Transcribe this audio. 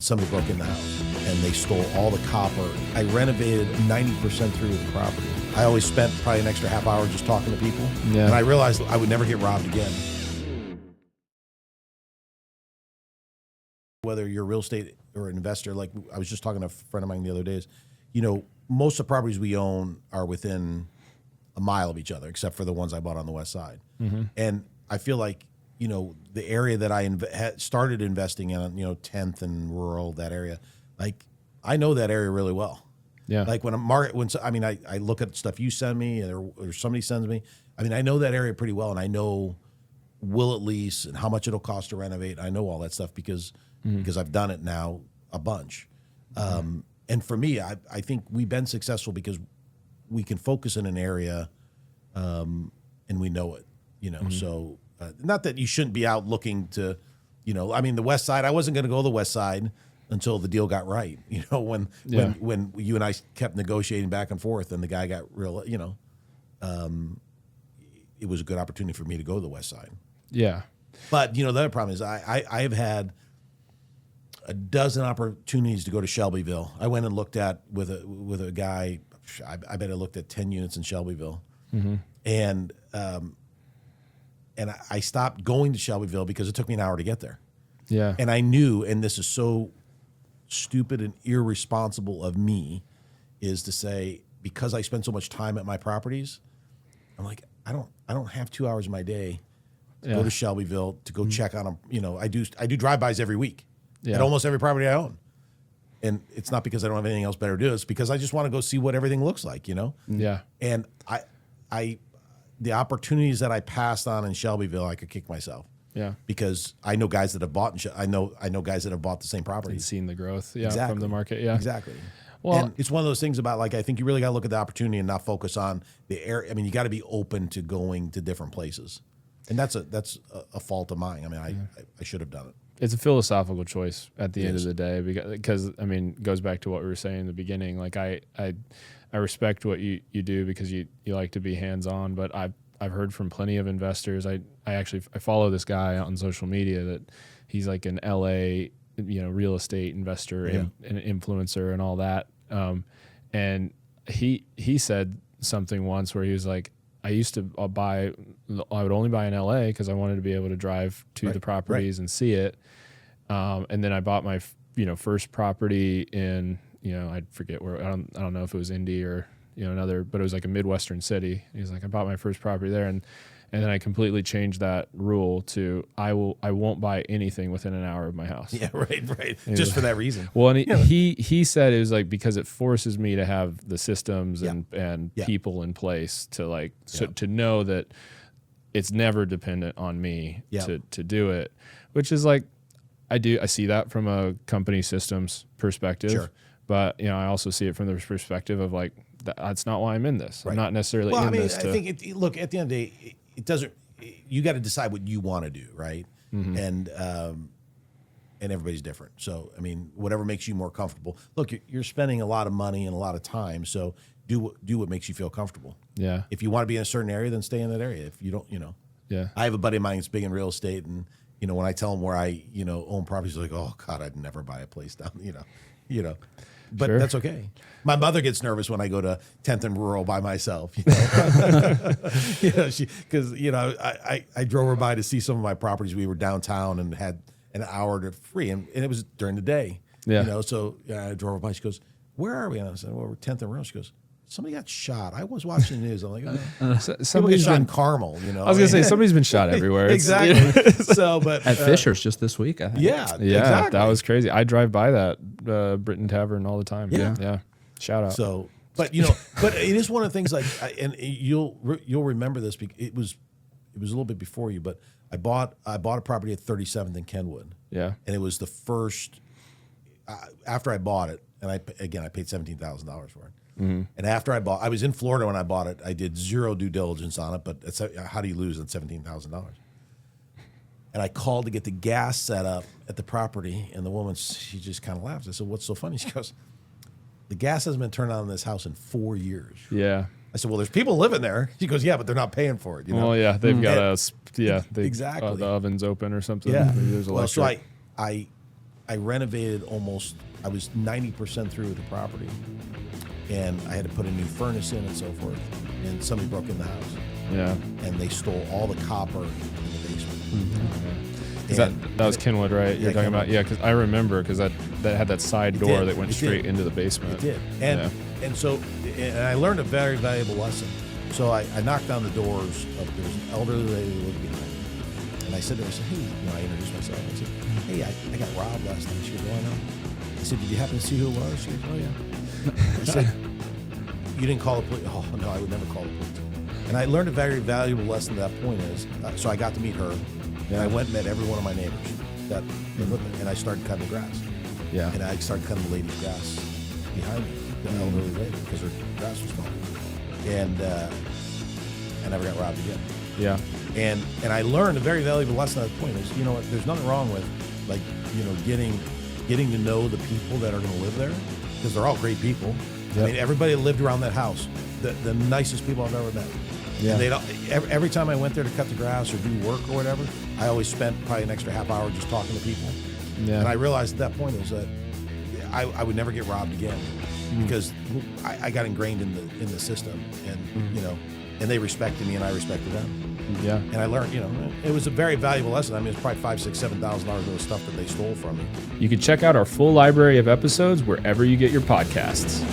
somebody broke in the house and they stole all the copper. I renovated 90% through the property. I always spent probably an extra half hour just talking to people. Yeah. And I realized I would never get robbed again. Whether you're a real estate or an investor, like I was just talking to a friend of mine the other day, most of the properties we own are within a mile of each other, except for the ones I bought on the west side. Mm-hmm. And I feel like, the area that I started investing in, 10th and rural, that area, like I know that area really well. Yeah. Like I look at stuff you send me or somebody sends me. I mean, I know that area pretty well, and I know will it lease and how much it'll cost to renovate. I know all that stuff because I've done it now a bunch. And for me, I think we've been successful because we can focus in an area and we know it, so not that you shouldn't be out looking to, the west side, I wasn't going to go to the west side until the deal got right, when you and I kept negotiating back and forth and the guy got real, it was a good opportunity for me to go to the west side. Yeah. But, the other problem is I have had a dozen opportunities to go to Shelbyville. I went and looked at with a guy, I bet I looked at 10 units in Shelbyville. Mm-hmm. And I stopped going to Shelbyville because it took me an hour to get there. Yeah. And I knew, and this is so stupid and irresponsible of me, is to say, because I spend so much time at my properties, I'm like, I don't have 2 hours of my day to go to Shelbyville to go check on them. I do drive-bys every week at almost every property I own. And it's not because I don't have anything else better to do. It's because I just want to go see what everything looks like, Yeah. And the opportunities that I passed on in Shelbyville, I could kick myself. Yeah. Because I know guys that have bought, I know guys that have bought the same properties. And seen the growth Exactly. from the market. Yeah. Exactly. Well, and it's one of those things about, like, I think you really got to look at the opportunity and not focus on the area. I mean, you got to be open to going to different places. And that's a fault of mine. I mean, I should have done it. It's a philosophical choice at the end of the day because I mean, it goes back to what we were saying in the beginning. Like I respect what you do because you like to be hands-on, but I've heard from plenty of investors. I follow this guy on social media that he's like an LA, real estate investor and an influencer and all that. And he said something once where he was like, I would only buy in LA because I wanted to be able to drive to the properties and see it. And then I bought my, first property in, I forget where, I don't know if it was Indy or, another, but it was like a Midwestern city. He's like, I bought my first property there. And then I completely changed that rule to I won't buy anything within an hour of my house. Yeah, right. Just for that reason. Well, and he said it was like because it forces me to have the systems and people in place to to know that it's never dependent on me to do it, which is like I see that from a company systems perspective. Sure. But I also see it from the perspective of like that's not why I'm in this. Right. I'm not necessarily this. I think look, at the end of the day, it doesn't. You got to decide what you want to do, right? Mm-hmm. And everybody's different. So I mean, whatever makes you more comfortable. Look, you're spending a lot of money and a lot of time, so do what makes you feel comfortable. Yeah. If you want to be in a certain area, then stay in that area. If you don't, Yeah. I have a buddy of mine that's big in real estate, and when I tell him where I own properties, he's like, oh God, I'd never buy a place down. But sure. That's okay. My mother gets nervous when I go to 10th and rural by myself. Because I drove her by to see some of my properties. We were downtown and had an hour to free, and it was during the day. Yeah. So I drove her by. She goes, "Where are we?" And I said, "Well, we're 10th and rural." She goes, "Somebody got shot." I was watching the news. I'm like, somebody got shot in Carmel. I was gonna say somebody's been shot everywhere. Exactly. So, but at Fisher's just this week, I think. Yeah. Exactly. That was crazy. I drive by that Britain Tavern all the time. Yeah. Shout out. So, but but it is one of the things and you'll remember this because it was a little bit before you, but I bought a property at 37th and Kenwood. Yeah. And it was the first after I bought it, and I paid $17,000 for it. Mm-hmm. And after I was in Florida when I bought it. I did zero due diligence on it, but how do you lose on $17,000? And I called to get the gas set up at the property, and the woman, she just kind of laughs. I said, "What's so funny?" She goes, "The gas hasn't been turned on in this house in 4 years." Yeah. I said, "Well, there's people living there." She goes, "Yeah, but they're not paying for it." Well, yeah, they've got exactly the oven's open or something. Yeah. Maybe there's a so I I renovated I was 90% through with the property, and I had to put a new furnace in and so forth, and somebody broke in the house. Yeah. And they stole all the copper in the basement. That was Kenwood, right? You're talking Kenwood. about, yeah, because I remember, because that had that side door that went straight into the basement. It did. And so I learned a very valuable lesson. So I knocked down the doors of, there was an elderly lady who lived behind me. And I said to her, I said, hey, I introduced myself. I said, hey, I got robbed last night. She goes, oh, I know. I said, did you happen to see who it was? She goes, oh, yeah. I said, you didn't call the police? Oh, no, I would never call the police. And I learned a very valuable lesson at that point is, so I got to meet her, and I went and met every one of my neighbors that lived with me, and I started cutting the grass. Yeah. And I started cutting the lady's grass behind me, the elderly lady, because her grass was gone. And I never got robbed again. Yeah. And I learned a very valuable lesson at that point is, you know what, there's nothing wrong with, like, you know, getting to know the people that are going to live there, because they're all great people. Yep. I mean, everybody that lived around that house, the nicest people I've ever met. Yeah. And every time I went there to cut the grass or do work or whatever, I always spent probably an extra half hour just talking to people. Yeah. And I realized at that point is that I would never get robbed again because I got ingrained in the system, and you know, and they respected me and I respected them. Yeah. And I learned, you know, it was a very valuable lesson. I mean, it's probably $5,000, $6,000, $7,000 worth of stuff that they stole from me. You can check out our full library of episodes wherever you get your podcasts.